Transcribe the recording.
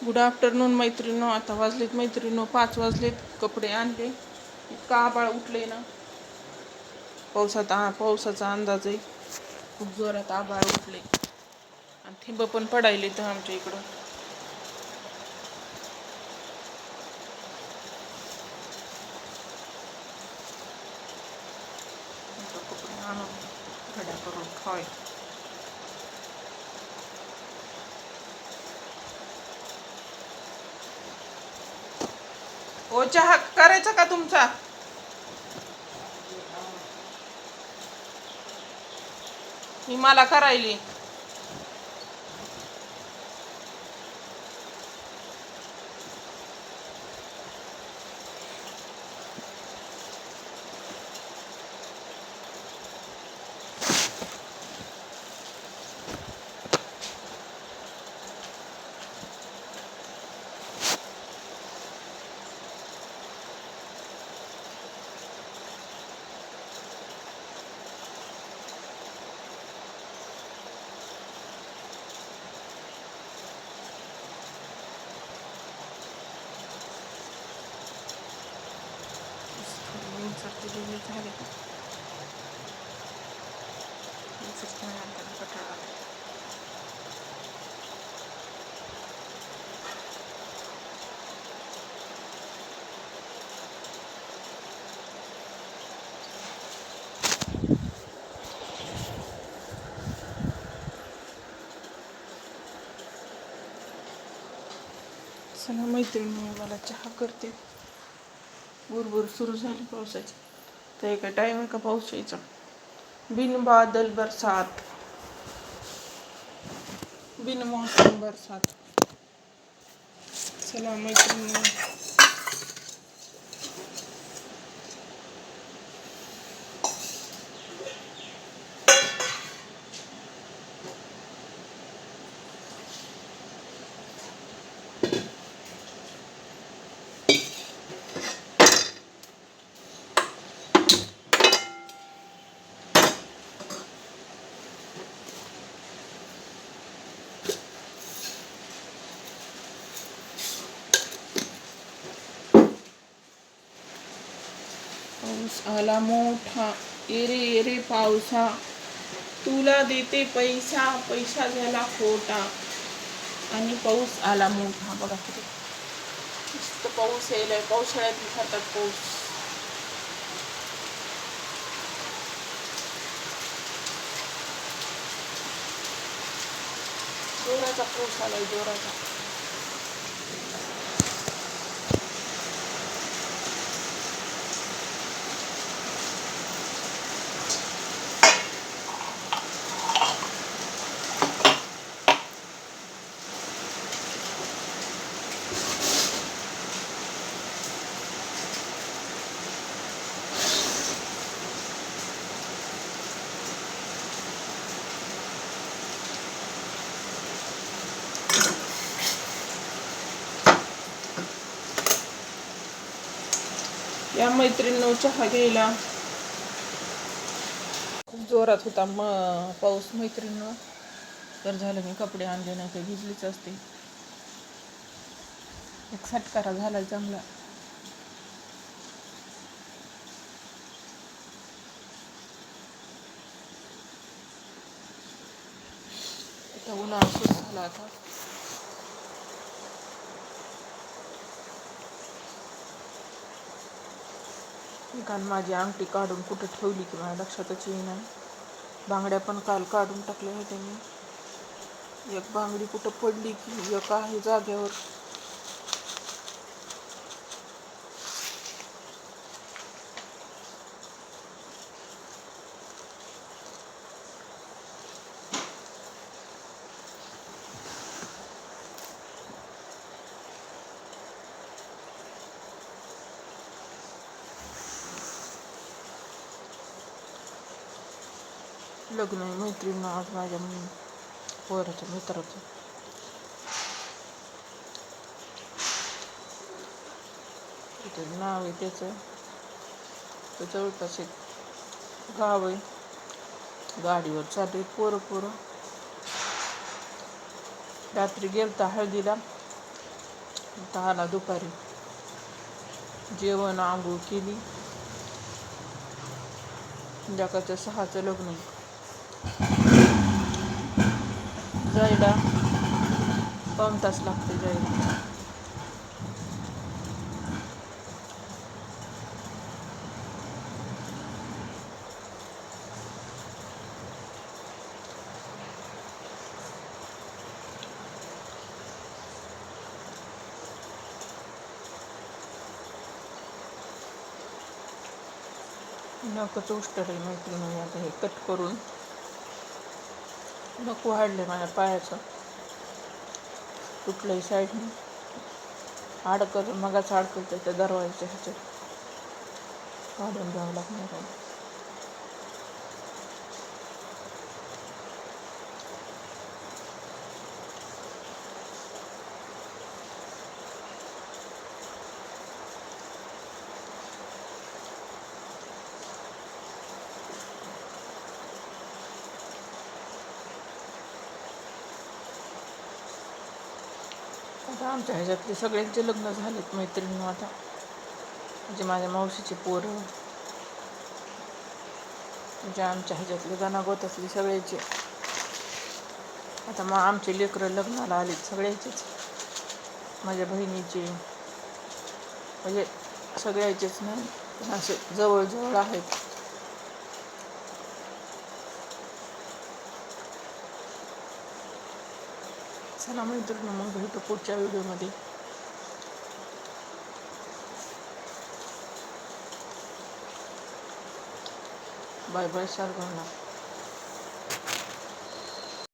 Good afternoon मैत्रिणींनो. आता वाजलेत मैत्रिणींनो 5 वाजलेत. कपडे आणले. इतका आभाळ उठले ना, पावसाचा अंदाज आहे. खूप जोरात आभाळ उठले आणि थिंब पण पडायले तर आमच्या इकडं. कपडे आणून घड्या करून ठेवाय. ओ चहा करायचा का तुमचा? मी मला करायली. झाले का? चला मैत्रिणी, मला चहा करते. बुरबुर सुरू झाली पावसाची. तर काय टाइम आहे का पाऊस यायचा? बिन बादल बरसात, बिन मौसम बरसात. चला मैत्रिणी, पाऊस आला मोठा, एरे एरे पावसा, तुला देते पैसा, पैसा झाला खोटा. आणि पाऊस आला मोठा. बघा किती मस्त पाऊस यायलाय. पावसाळ्यात दिसतात पाऊस. जोराचा पाऊस आलाय, जोराचा. या मैत्रिणींनो चहा घ्यायला. खूप जोरात होता पाऊस मैत्रिणींनो. तर झालं मी कपडे आणले नाही तर भिजलीच असते. एक सटकारा झालाय चांगला. आता उन्हाळा सुरू झाला. आता काल माझी अंगठी काढून कुठं ठेवली की माझ्या लक्षातच येईना. बांगड्या पण काल काढून टाकल्या होत्या मी. एक बांगडी कुठं पडली की एक आहे जाग्यावर. लग्न आहे मैत्रिणीनं आज माझ्या पोराच्या मित्राचं. इथं नाव आहे त्याचं. तर जवळपास एक गाव आहे. गाडीवर चालले पोरं. रात्री गेलता हळदीला. आता आला दुपारी, जेवण आंघोळ केली. संध्याकाळचं 6चं लग्न. जायला 1 तास लागते जायला. नकच उष्टले मैत्रिणी. आता हे कट करून नक वाढले माझ्या पायाचं, कुठल्याही साईडने मगाच अडकल त्याच्या दरवाजाच्या ह्याच्यात काढून घ्यावं लागणार आहे. आता आमच्या ह्याच्यातले सगळ्यांचे लग्न झालेत मैत्रिणी. आता म्हणजे माझ्या मावशीचे पोरं, म्हणजे आमच्या ह्याच्यातले गणागोतातले सगळ्याचे. आता मग आमचे लेकरं लग्नाला आलेत सगळ्याचेच, माझ्या बहिणीचे, म्हणजे सगळ्याचेच नाही पण असे जवळजवळ आहेत. चला मैत्रिणी, मग भेटू पुढच्या व्हिडिओमध्ये. बाय बाय सर्वांना.